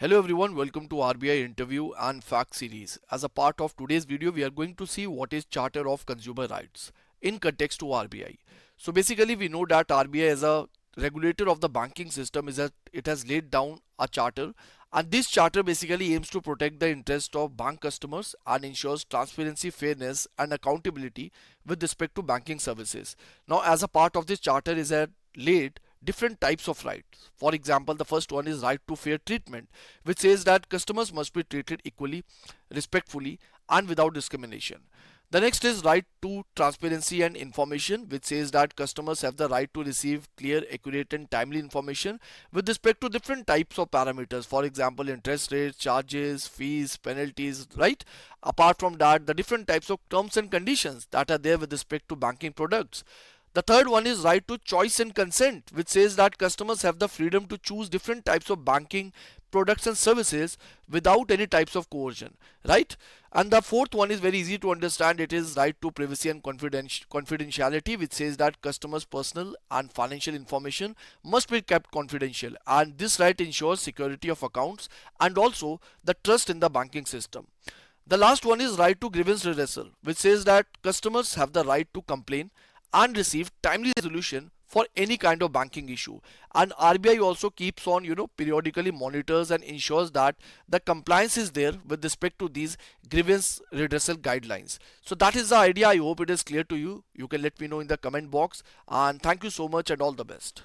Hello everyone, welcome to RBI interview and fact series. As a part of today's video, we are going to see what is Charter of Consumer Rights in context to RBI. So basically we know that RBI as a regulator of the banking system is that it has laid down a charter, and this charter basically aims to protect the interest of bank customers and ensures transparency, fairness and accountability with respect to banking services. Now as a part of this charter is that laid different types of rights. For example, the first one is right to fair treatment, which says that customers must be treated equally, respectfully, and without discrimination. The next is right to transparency and information, which says that customers have the right to receive clear, accurate, and timely information with respect to different types of parameters. For example, interest rates, charges, fees, penalties, right? Apart from that, the different types of terms and conditions that are there with respect to banking products. The third one is right to choice and consent, which says that customers have the freedom to choose different types of banking products and services without any types of coercion, right? And the fourth one is very easy to understand. It is right to privacy and confidentiality, which says that customers' personal and financial information must be kept confidential, and this right ensures security of accounts and also the trust in the banking system. The last one is right to grievance redressal, which says that customers have the right to complain and receive timely resolution for any kind of banking issue. And RBI also keeps on, periodically monitors and ensures that the compliance is there with respect to these grievance redressal guidelines. So that is the idea. I hope it is clear to you. You can let me know in the comment box. And thank you so much and all the best.